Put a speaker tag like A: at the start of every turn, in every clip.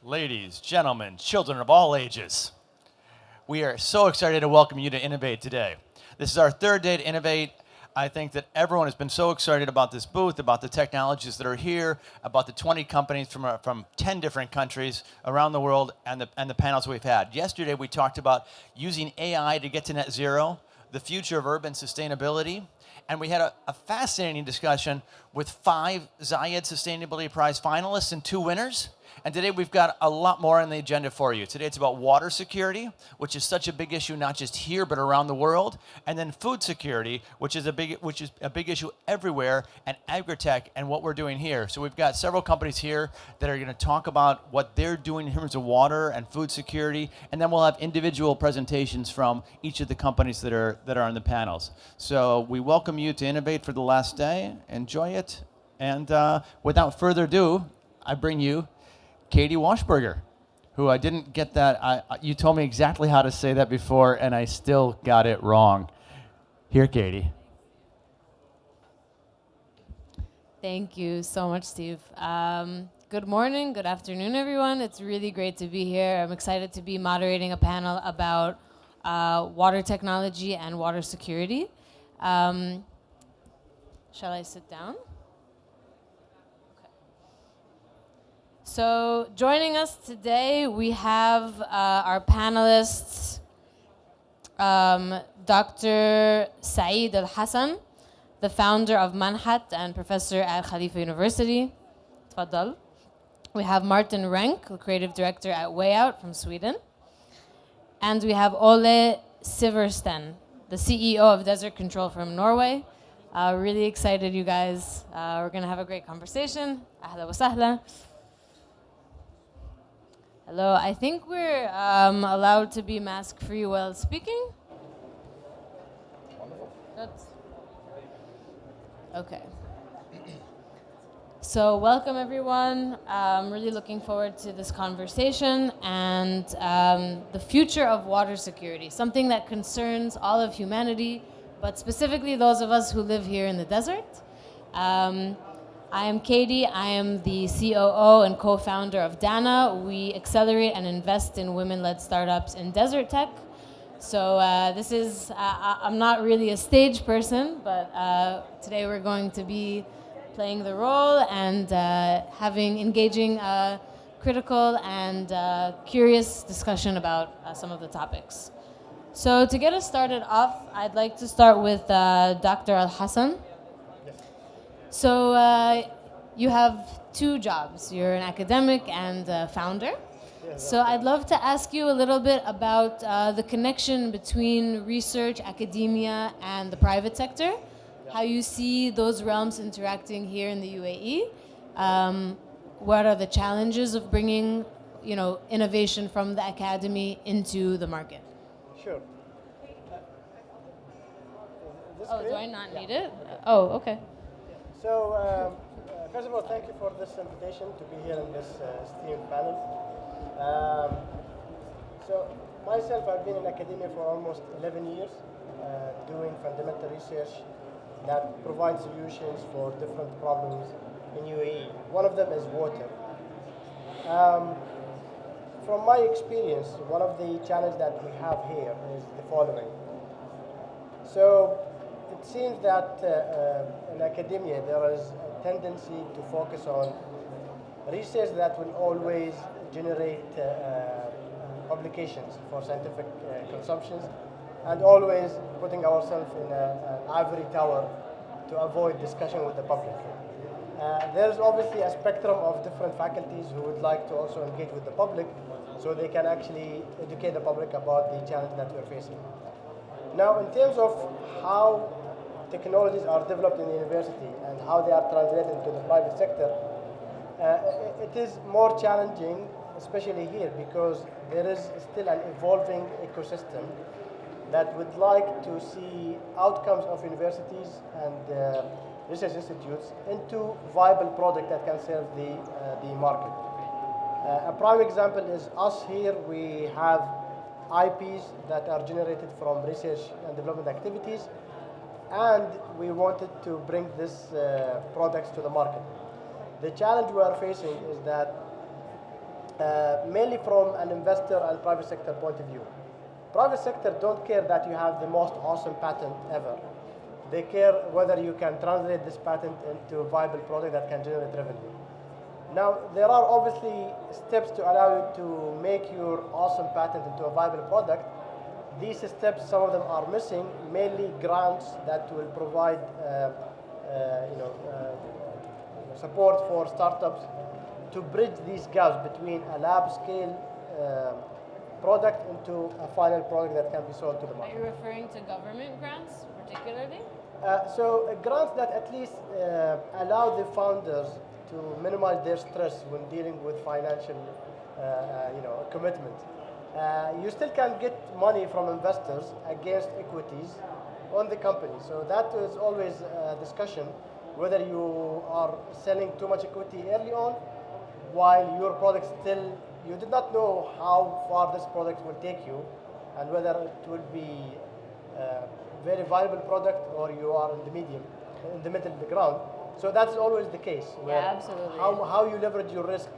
A: ladies, gentlemen, children of all ages. We are so excited to welcome you to Innovate today. This is our third day to Innovate. I think that everyone has been so excited about this booth, about the technologies that are here, about the 20 companies from 10 different countries around the world, and the panels we've had. Yesterday we talked about using AI to get to net zero, the future of urban sustainability, and we had a fascinating discussion with 5 Zayed Sustainability Prize finalists and 2 winners. And today we've got a lot more on the agenda for you. Today it's about water security, which is such a big issue not just here but around the world, and then food security, which is a big issue everywhere, and agritech and what we're doing here. So we've got several companies here that are going to talk about what they're doing in terms of water and food security, and then we'll have individual presentations from each of the companies that are on the panels. So we welcome you to Innovate for the last day. Enjoy it, and without further ado, I bring you Katie Washburger, who I didn't get that. You told me exactly how to say that before, and I still got it wrong. Here, Katie.
B: Thank you so much, Steve. Good morning, good afternoon, everyone. It's really great to be here. I'm excited to be moderating a panel about water technology and water security. Shall I sit down? So joining us today, we have our panelists, Dr. Saeed Al-Hassan, the founder of Manhat and professor at Khalifa University. Tfaddal. We have Martin Renk, the creative director at Wayout from Sweden. And we have Ole Siversten, the CEO of Desert Control from Norway. Really excited, you guys. We're going to have a great conversation. Ahla wa sahla. Hello, I think we're allowed to be mask-free while speaking. That's okay. So welcome everyone. I'm really looking forward to this conversation and the future of water security, something that concerns all of humanity, but specifically those of us who live here in the desert. I am Katie. I am the COO and co-founder of Dana. We accelerate and invest in women-led startups in desert tech. So this is, I'm not really a stage person, but today we're going to be playing the role and engaging critical and curious discussion about some of the topics. So to get us started off, I'd like to start with Dr. Al-Hassan. So you have 2 jobs. You're an academic and a founder. So I'd love to ask you a little bit about the connection between research, academia, and the private sector, how you see those realms interacting here in the UAE. What are the challenges of bringing, innovation from the academy into the market?
C: Sure.
B: Do I not need it? Oh, okay.
C: So, first of all, thank you for this invitation to be here in this esteemed panel. So, myself, I've been in academia for almost 11 years, doing fundamental research that provides solutions for different problems in UAE. One of them is water. From my experience, one of the challenges that we have here is the following. So, it seems that in academia there is a tendency to focus on research that will always generate publications for scientific consumptions, and always putting ourselves in an ivory tower to avoid discussion with the public. There's obviously a spectrum of different faculties who would like to also engage with the public so they can actually educate the public about the challenge that we're facing. Now, in terms of how technologies are developed in the university and how they are translated into the private sector, it is more challenging, especially here, because there is still an evolving ecosystem that would like to see outcomes of universities and research institutes into viable product that can serve the market. A prime example is us here. We have IPs that are generated from research and development activities, and we wanted to bring these products to the market. The challenge we are facing is that mainly from an investor and private sector point of view. Private sector don't care that you have the most awesome patent ever. They care whether you can translate this patent into a viable product that can generate revenue. Now, there are obviously steps to allow you to make your awesome patent into a viable product. These steps, some of them are missing, mainly grants that will provide support for startups to bridge these gaps between a lab scale product into a final product that can be sold to the
B: Are
C: market.
B: you referring to government grants particularly?
C: Grants that at least allow the founders to minimize their stress when dealing with financial commitment. You still can get money from investors against equities on the company. So that is always a discussion, whether you are selling too much equity early on, while your product still, you did not know how far this product will take you, and whether it will be a very viable product or you are in the medium, in the middle of the ground. So that's always the case.
B: Yeah, absolutely.
C: How you leverage your risk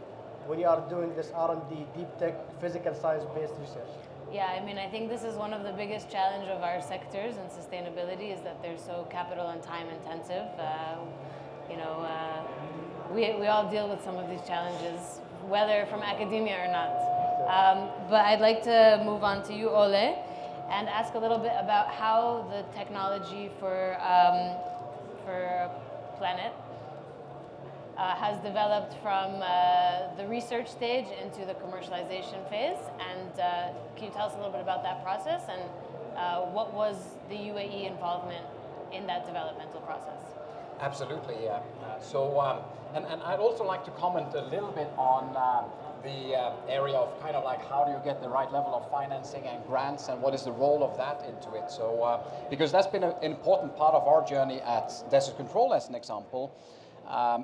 C: when you are doing this R&D, deep tech, physical science-based research.
B: Yeah, I mean, I think this is one of the biggest challenge of our sectors and sustainability is that they're so capital and time intensive. We all deal with some of these challenges, whether from academia or not. But I'd like to move on to you, Ole, and ask a little bit about how the technology for Planet has developed from the research stage into the commercialization phase. And can you tell us a little bit about that process and what was the UAE involvement in that developmental process?
D: Absolutely, yeah. And I'd also like to comment a little bit on the area of kind of like how do you get the right level of financing and grants and what is the role of that into it. So, because that's been an important part of our journey at Desert Control as an example,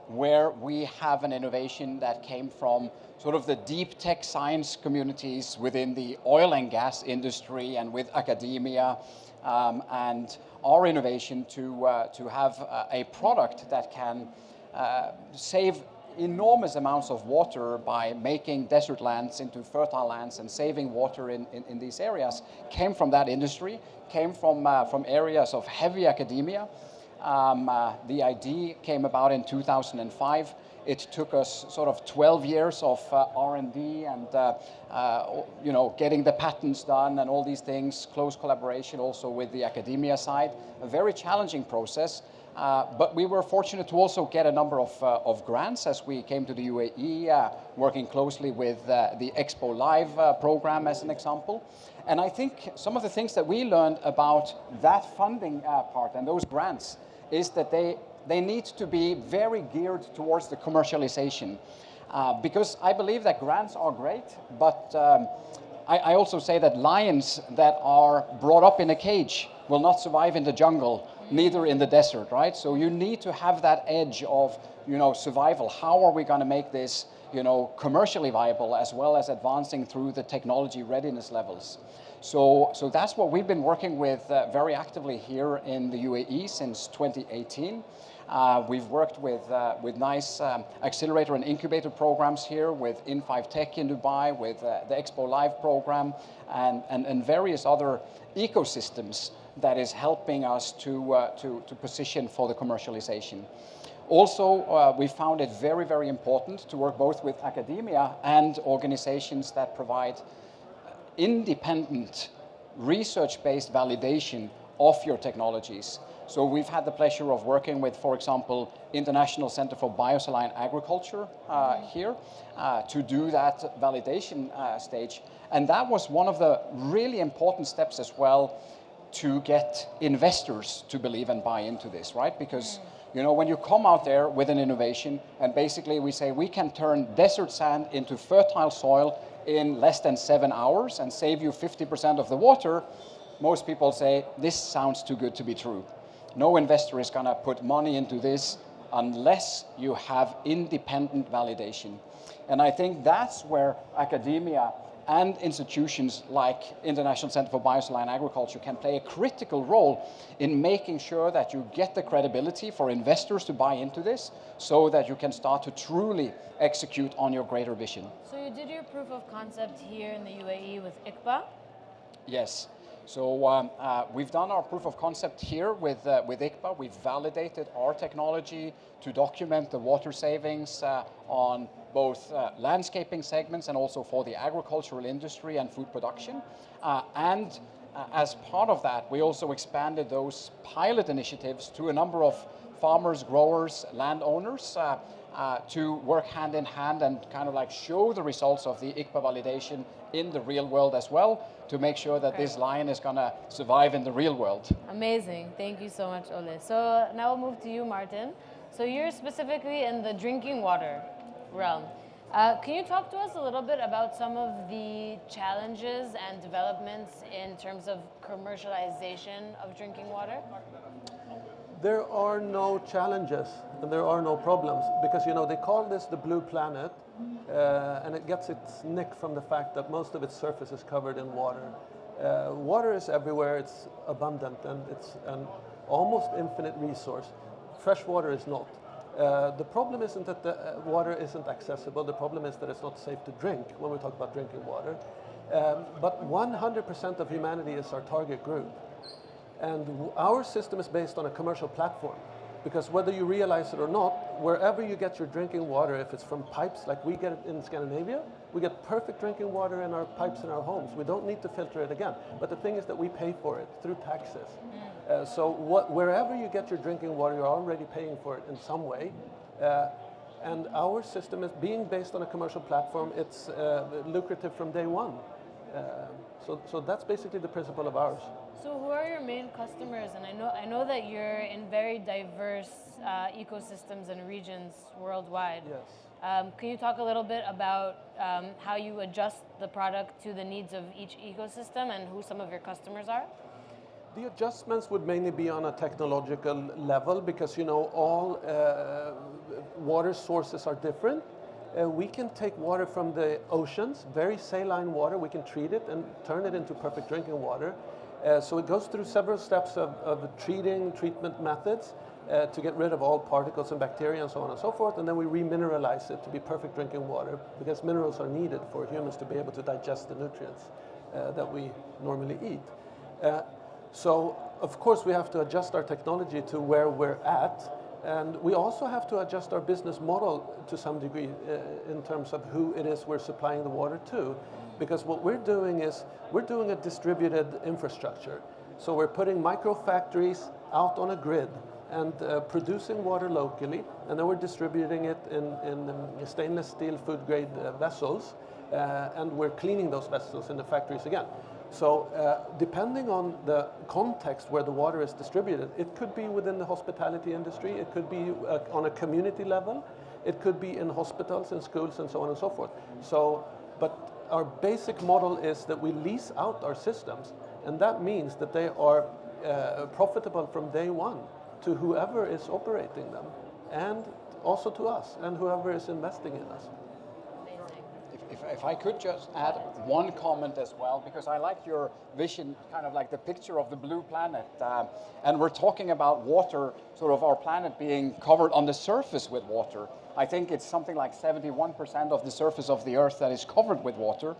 D: where we have an innovation that came from sort of the deep tech science communities within the oil and gas industry and with academia, and our innovation to have a product that can save enormous amounts of water by making desert lands into fertile lands and saving water in these areas came from that industry, came from areas of heavy academia. The idea came about in 2005. It took us sort of 12 years of R&D and getting the patents done and all these things, close collaboration also with the academia side, a very challenging process. But we were fortunate to also get a number of grants as we came to the UAE, working closely with the Expo Live program as an example. And I think some of the things that we learned about that funding part and those grants is that they need to be very geared towards the commercialization. Because I believe that grants are great, but I also say that lions that are brought up in a cage will not survive in the jungle, neither in the desert, right? So you need to have that edge of, survival. How are we going to make this, commercially viable as well as advancing through the technology readiness levels? So that's what we've been working with very actively here in the UAE since 2018. We've worked with nice accelerator and incubator programs here with In5 Tech in Dubai, with the Expo Live program, and various other ecosystems that is helping us to position for the commercialization. Also, we found it very, very important to work both with academia and organizations that provide independent research-based validation of your technologies. So we've had the pleasure of working with, for example, International Center for Biosaline Agriculture here to do that validation stage. And that was one of the really important steps as well to get investors to believe and buy into this, right? Because when you come out there with an innovation and basically we say we can turn desert sand into fertile soil in less than 7 hours and save you 50% of the water, most people say, this sounds too good to be true. No investor is going to put money into this unless you have independent validation. And I think that's where academia and institutions like International Center for Biosaline Agriculture can play a critical role in making sure that you get the credibility for investors to buy into this, so that you can start to truly execute on your greater vision.
B: So you did your proof of concept here in the UAE with ICBA?
D: Yes. So we've done our proof of concept here with ICBA. We've validated our technology to document the water savings on both landscaping segments and also for the agricultural industry and food production. As part of that, we also expanded those pilot initiatives to a number of farmers, growers, landowners to work hand in hand and kind of like show the results of the ICBA validation in the real world as well, to make sure that this line is going to survive in the real world.
B: Amazing. Thank you so much, Ole. So now we'll move to you, Martin. So you're specifically in the drinking water realm. Can you talk to us a little bit about some of the challenges and developments in terms of commercialization of drinking water?
E: There are no challenges and there are no problems, because they call this the blue planet, and it gets its nick from the fact that most of its surface is covered in water. Water is everywhere, it's abundant, and it's an almost infinite resource. Fresh water is not. The problem isn't that the water isn't accessible, the problem is that it's not safe to drink when we talk about drinking water. But 100% of humanity is our target group. And our system is based on a commercial platform, because whether you realize it or not, wherever you get your drinking water, if it's from pipes like we get it in Scandinavia, we get perfect drinking water in our pipes in our homes. We don't need to filter it again. But the thing is that we pay for it through taxes. So wherever you get your drinking water, you're already paying for it in some way. And our system is being based on a commercial platform. It's lucrative from day one. So that's basically the principle of ours.
B: So who are your main customers? And I know that you're in very diverse ecosystems and regions worldwide.
E: Yes.
B: Can you talk a little bit about how you adjust the product to the needs of each ecosystem and who some of your customers are?
E: The adjustments would mainly be on a technological level, because all water sources are different. We can take water from the oceans, very saline water, we can treat it and turn it into perfect drinking water. So it goes through several steps of treatment methods to get rid of all particles and bacteria and so on and so forth, and then we remineralize it to be perfect drinking water, because minerals are needed for humans to be able to digest the nutrients that we normally eat. So of course we have to adjust our technology to where we're at, and we also have to adjust our business model to some degree in terms of who it is we're supplying the water to. Because what we're doing is, we're doing a distributed infrastructure. So we're putting micro factories out on a grid and producing water locally, and then we're distributing it in stainless steel food grade vessels, and we're cleaning those vessels in the factories again. So depending on the context where the water is distributed, it could be within the hospitality industry, it could be on a community level, it could be in hospitals and schools and so on and so forth. So, but our basic model is that we lease out our systems, and that means that they are profitable from day one to whoever is operating them, and also to us and whoever is investing in us.
D: If I could just add one comment as well, because I like your vision, kind of like the picture of the blue planet. And we're talking about water, sort of our planet being covered on the surface with water. I think it's something like 71% of the surface of the Earth that is covered with water.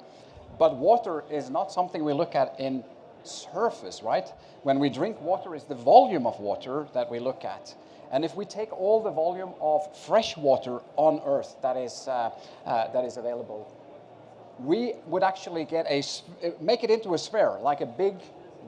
D: But water is not something we look at in surface, right? When we drink water, it's the volume of water that we look at. And if we take all the volume of fresh water on Earth that is available, we would actually make it into a sphere, like a big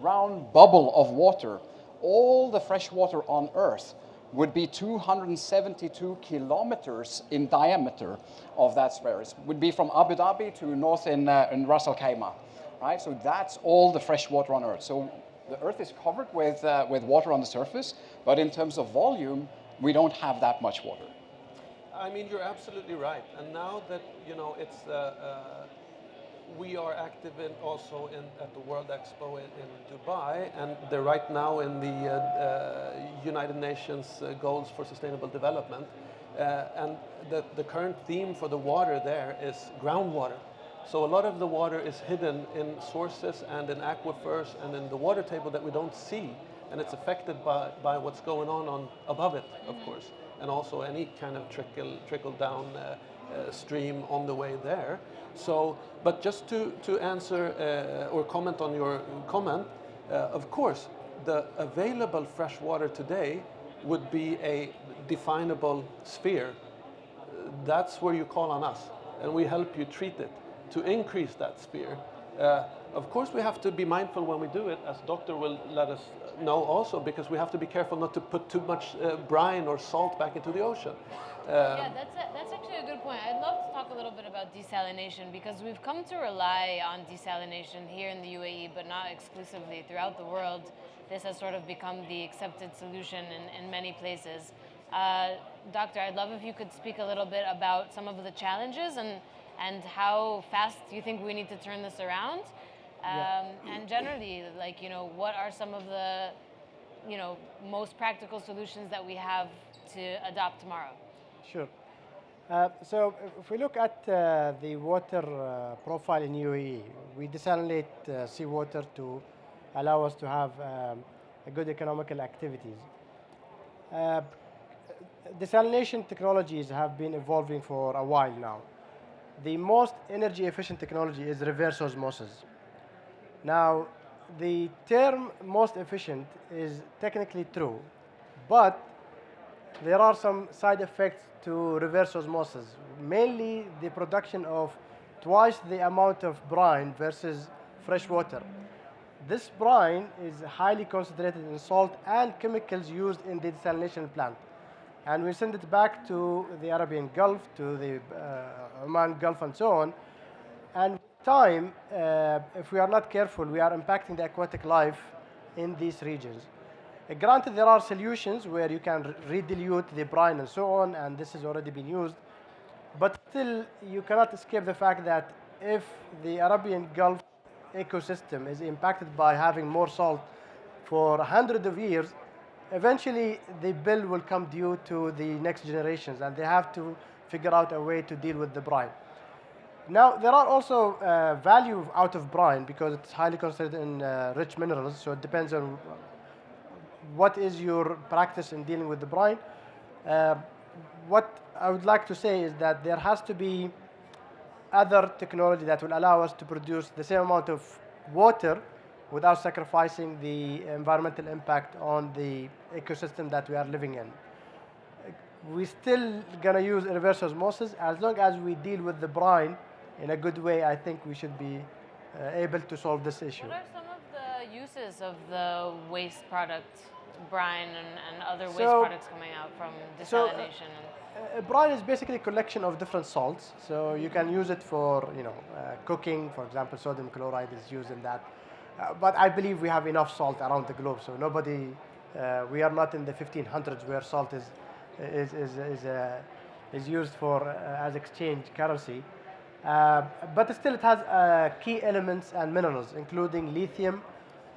D: round bubble of water. All the fresh water on Earth would be 272 kilometers in diameter of that sphere. It would be from Abu Dhabi to north in Ras Al Khaimah, right? So that's all the fresh water on Earth. So the Earth is covered with water on the surface, but in terms of volume, we don't have that much water.
E: I mean, you're absolutely right. And now that, it's we are active at the World Expo in Dubai, and they're right now in the United Nations Goals for Sustainable Development. And the current theme for the water there is groundwater. So a lot of the water is hidden in sources and in aquifers and in the water table that we don't see, and it's affected by what's going on above it, of course, and also any kind of trickle down stream on the way there. So, but just to answer or comment on your comment, of course, the available fresh water today would be a definable sphere. That's where you call on us, and we help you treat it to increase that sphere. Of course, we have to be mindful when we do it, as Doctor will let us know also, because we have to be careful not to put too much brine or salt back into the ocean.
B: Yeah, that's actually a good point. I'd love to talk a little bit about desalination, because we've come to rely on desalination here in the UAE, but not exclusively. Throughout the world, this has sort of become the accepted solution in many places. Doctor, I'd love if you could speak a little bit about some of the challenges and how fast you think we need to turn this around. And generally, like, what are some of the, most practical solutions that we have to adopt tomorrow?
C: Sure. So if we look at the water profile in UAE, we desalinate seawater to allow us to have a good economical activities. Desalination technologies have been evolving for a while now. The most energy efficient technology is reverse osmosis. Now, the term most efficient is technically true, but there are some side effects to reverse osmosis, mainly the production of twice the amount of brine versus fresh water. This brine is highly concentrated in salt and chemicals used in the desalination plant. And we send it back to the Arabian Gulf, to the Oman Gulf, and so on. And with time, if we are not careful, we are impacting the aquatic life in these regions. Granted, there are solutions where you can redilute the brine and so on, and this has already been used. But still, you cannot escape the fact that if the Arabian Gulf ecosystem is impacted by having more salt for hundreds of years, eventually the bill will come due to the next generations, and they have to figure out a way to deal with the brine. Now, there are also value out of brine because it's highly concentrated in rich minerals, so it depends on what is your practice in dealing with the brine. What I would like to say is that there has to be other technology that will allow us to produce the same amount of water without sacrificing the environmental impact on the ecosystem that we are living in. We're still going to use reverse osmosis. As long as we deal with the brine in a good way, I think we should be able to solve this issue.
B: What are some of the uses of the waste product, brine and other waste products coming out from desalination?
C: Brine is basically a collection of different salts. So you can use it for cooking. For example, sodium chloride is used in that. But I believe we have enough salt around the globe, so we are not in the 1500s where salt is used for as exchange currency. But still, it has key elements and minerals, including lithium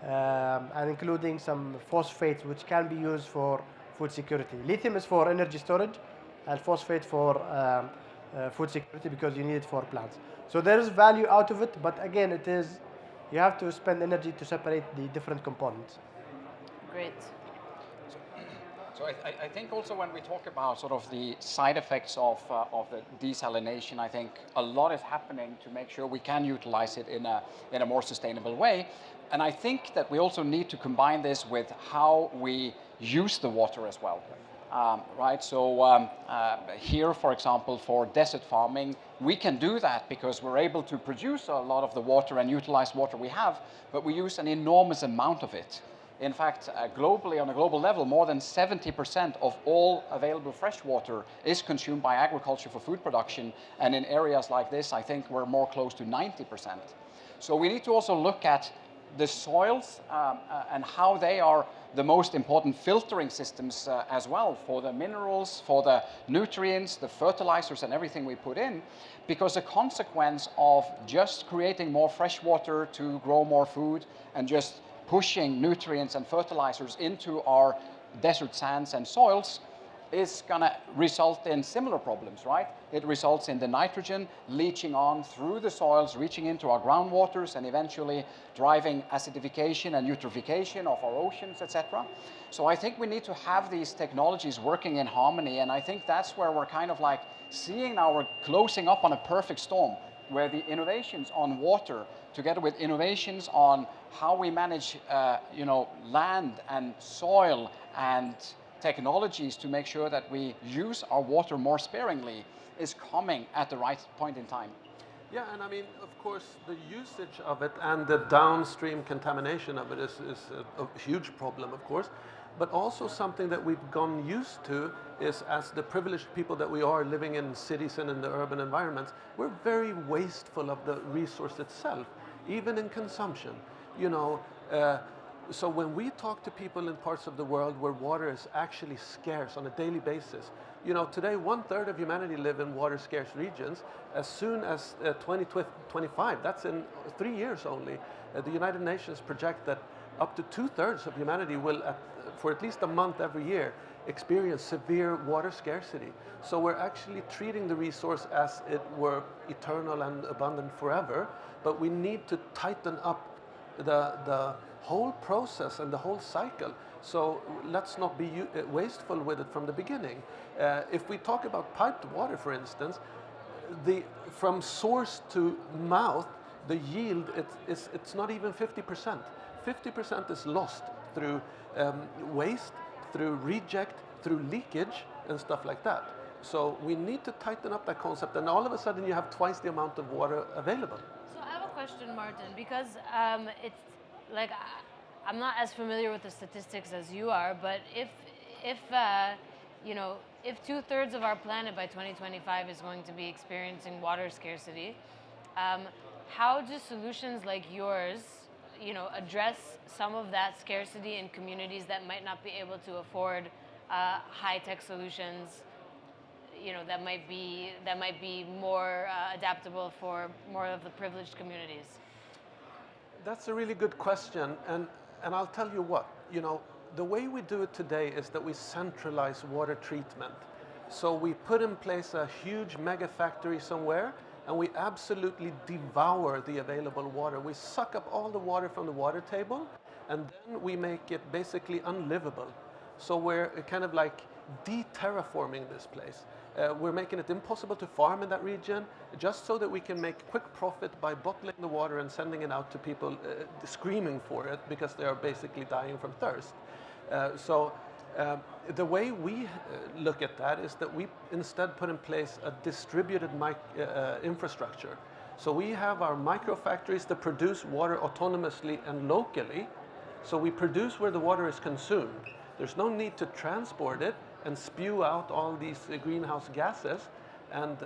C: and including some phosphates, which can be used for food security. Lithium is for energy storage, and phosphate for food security because you need it for plants. So there is value out of it, but again, you have to spend energy to separate the different components.
B: Great.
D: So I think also when we talk about sort of the side effects of the desalination, I think a lot is happening to make sure we can utilize it in a more sustainable way. And I think that we also need to combine this with how we use the water as well. Right, so here, for example, for desert farming, we can do that because we're able to produce a lot of the water and utilize water we have, but we use an enormous amount of it. In fact, globally, on a global level, more than 70% of all available fresh water is consumed by agriculture for food production, and in areas like this, I think we're more close to 90%. So we need to also look at the soils and how they are the most important filtering systems as well for the minerals, for the nutrients, the fertilizers and everything we put in, because a consequence of just creating more fresh water to grow more food and just pushing nutrients and fertilizers into our desert sands and soils is going to result in similar problems, right? It results in the nitrogen leaching on through the soils, reaching into our groundwaters, and eventually driving acidification and eutrophication of our oceans, etc. So I think we need to have these technologies working in harmony, and I think that's where we're kind of like seeing now we're closing up on a perfect storm, where the innovations on water, together with innovations on how we manage, land and soil and technologies to make sure that we use our water more sparingly, is coming at the right point in time.
E: Yeah, and I mean, of course, the usage of it and the downstream contamination of it is a huge problem, of course. But also something that we've gone used to is, as the privileged people that we are living in cities and in the urban environments, we're very wasteful of the resource itself, even in consumption. So when we talk to people in parts of the world where water is actually scarce on a daily basis, today 1/3 of humanity live in water scarce regions. As soon as 2025, that's in 3 years only, the United Nations project that up to 2/3 of humanity will, for at least a month every year, experience severe water scarcity. So we're actually treating the resource as it were eternal and abundant forever, but we need to tighten up the whole process and the whole cycle. So let's not be wasteful with it from the beginning. If we talk about piped water, for instance, from source to mouth, the yield, it's not even 50%. 50% is lost through waste, through reject, through leakage and stuff like that. So we need to tighten up that concept, and all of a sudden you have twice the amount of water available.
B: So I have a question, Martin, because it's like I'm not as familiar with the statistics as you are, but if 2/3 of our planet by 2025 is going to be experiencing water scarcity, how do solutions like yours, address some of that scarcity in communities that might not be able to afford high-tech solutions, that might be more adaptable for more of the privileged communities?
E: That's a really good question, and I'll tell you what, the way we do it today is that we centralize water treatment. So we put in place a huge mega factory somewhere, and we absolutely devour the available water. We suck up all the water from the water table, and then we make it basically unlivable. So we're kind of like de-terraforming this place. We're making it impossible to farm in that region, just so that we can make quick profit by bottling the water and sending it out to people screaming for it because they are basically dying from thirst. The way we look at that is that we instead put in place a distributed infrastructure. So we have our micro factories that produce water autonomously and locally. So we produce where the water is consumed. There's no need to transport it and spew out all these greenhouse gases and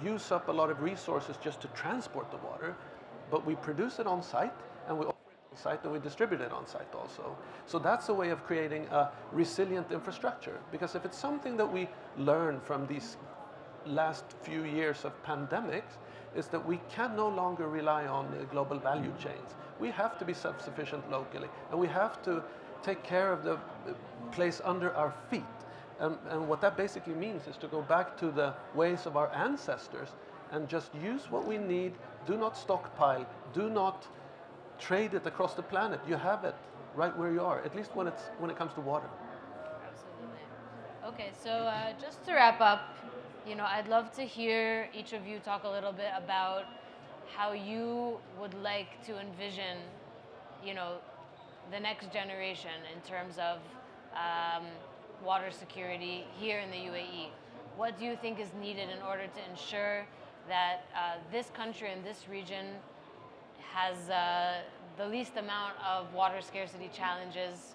E: use up a lot of resources just to transport the water. But we produce it on site, and we operate on site, and we distribute it on site also. So that's a way of creating a resilient infrastructure. Because if it's something that we learn from these last few years of pandemics, is that we can no longer rely on global value chains. We have to be self-sufficient locally, and we have to take care of the place under our feet. And what that basically means is to go back to the ways of our ancestors and just use what we need. Do not stockpile. Do not trade it across the planet. You have it right where you are, at least when it comes to water.
B: Absolutely. Okay, so just to wrap up, I'd love to hear each of you talk a little bit about how you would like to envision, the next generation in terms of water security here in the UAE. What do you think is needed in order to ensure that this country and this region has the least amount of water scarcity challenges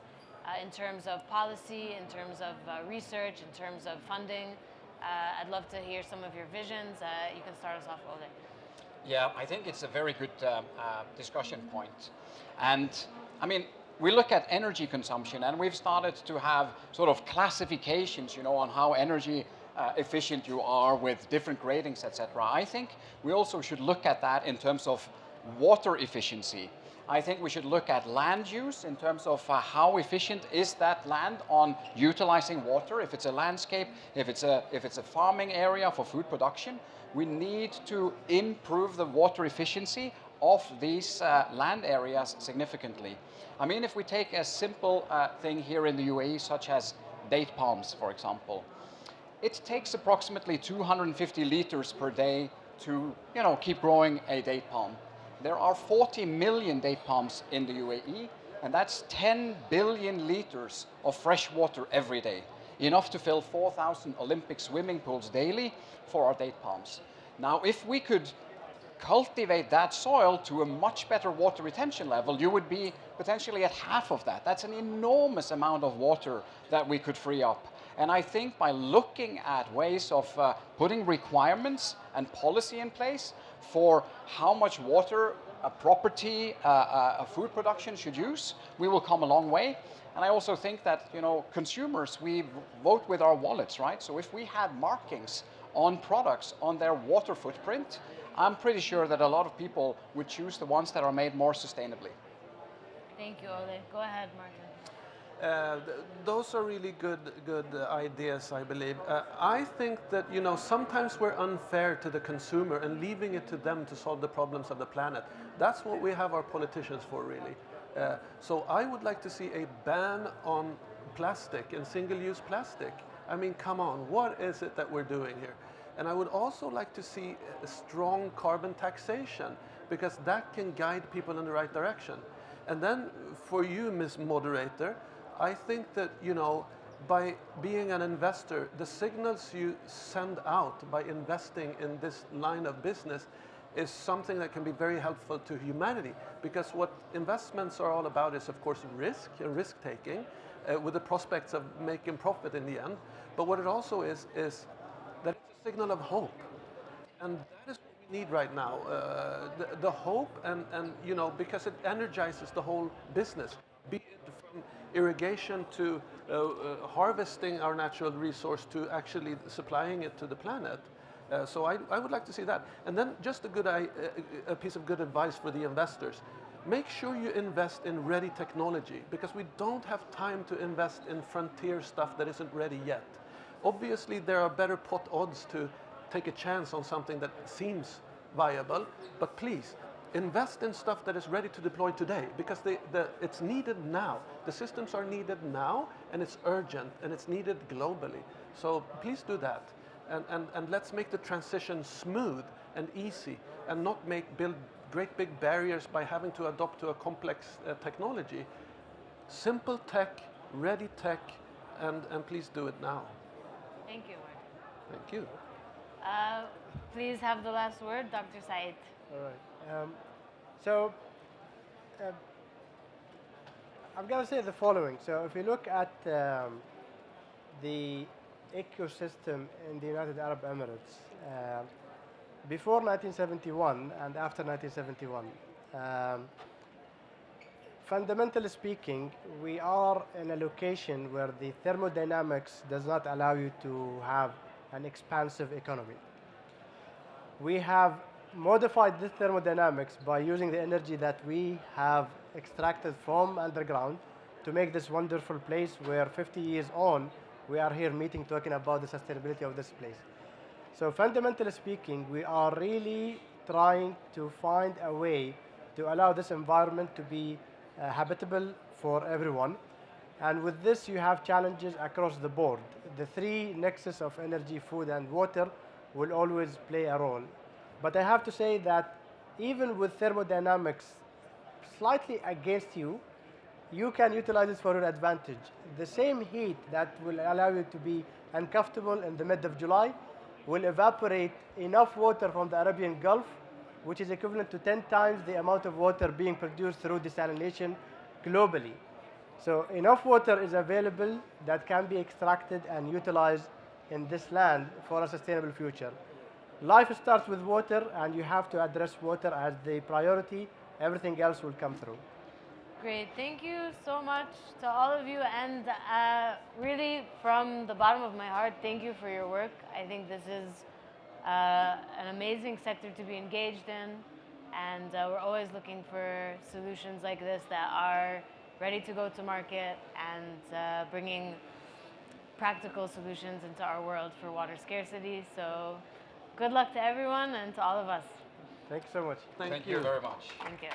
B: in terms of policy, in terms of research, in terms of funding? I'd love to hear some of your visions. You can start us off, Ole.
D: Yeah, I think it's a very good discussion point. And I mean, we look at energy consumption, and we've started to have sort of classifications, on how energy efficient you are with different gradings, etc. I think we also should look at that in terms of water efficiency. I think we should look at land use in terms of how efficient is that land on utilizing water. If it's a landscape, if it's a farming area for food production, we need to improve the water efficiency of these land areas significantly. I mean, if we take a simple thing here in the UAE, such as date palms, for example, it takes approximately 250 liters per day to, keep growing a date palm. There are 40 million date palms in the UAE, and that's 10 billion liters of fresh water every day, enough to fill 4,000 Olympic swimming pools daily for our date palms. Now, if we could cultivate that soil to a much better water retention level, you would be potentially at half of that. That's an enormous amount of water that we could free up. And I think by looking at ways of putting requirements and policy in place for how much water a property, a food production should use, we will come a long way. And I also think that, consumers, we vote with our wallets, right? So if we had markings on products on their water footprint, I'm pretty sure that a lot of people would choose the ones that are made more sustainably.
B: Thank you, Ole. Go ahead, Martin.
E: Those are really good ideas, I believe. I think that sometimes we're unfair to the consumer and leaving it to them to solve the problems of the planet. That's what we have our politicians for, really. So I would like to see a ban on plastic and single-use plastic. I mean, come on, what is it that we're doing here? And I would also like to see a strong carbon taxation, because that can guide people in the right direction. And then for you, Ms. Moderator, I think that, by being an investor, the signals you send out by investing in this line of business is something that can be very helpful to humanity. Because what investments are all about is, of course, risk and risk-taking with the prospects of making profit in the end. But what it also is that it's a signal of hope. And that is what we need right now, the hope and because it energizes the whole business, be it from irrigation to harvesting our natural resource to actually supplying it to the planet. So I would like to see that. And then just a piece of good advice for the investors. Make sure you invest in ready technology, because we don't have time to invest in frontier stuff that isn't ready yet. Obviously, there are better pot odds to take a chance on something that seems viable, but please, invest in stuff that is ready to deploy today, because it's needed now. The systems are needed now, and it's urgent, and it's needed globally. So please do that, and let's make the transition smooth and easy, and not build great big barriers by having to adopt to a complex technology. Simple tech, ready tech, and please do it now.
B: Thank you, Martin.
E: Thank you.
B: Please have the last word, Dr. Said.
C: All right. So I'm going to say the following. So if you look at the ecosystem in the United Arab Emirates, before 1971 and after 1971, fundamentally speaking, we are in a location where the thermodynamics does not allow you to have an expansive economy. We have modified this thermodynamics by using the energy that we have extracted from underground to make this wonderful place where 50 years on, we are here meeting, talking about the sustainability of this place. So fundamentally speaking, we are really trying to find a way to allow this environment to be habitable for everyone. And with this, you have challenges across the board. The three nexus of energy, food, and water will always play a role. But I have to say that even with thermodynamics slightly against you, you can utilize it for your advantage. The same heat that will allow you to be uncomfortable in the mid of July will evaporate enough water from the Arabian Gulf, which is equivalent to 10 times the amount of water being produced through desalination globally. So enough water is available that can be extracted and utilized in this land for a sustainable future. Life starts with water, and you have to address water as the priority. Everything else will come through.
B: Great. Thank you so much to all of you. And really, from the bottom of my heart, thank you for your work. I think this is an amazing sector to be engaged in. And we're always looking for solutions like this that are ready to go to market and bringing practical solutions into our world for water scarcity. So good luck to everyone and to all of us.
C: Thank you so much.
D: Thank you very much.
B: Thank you.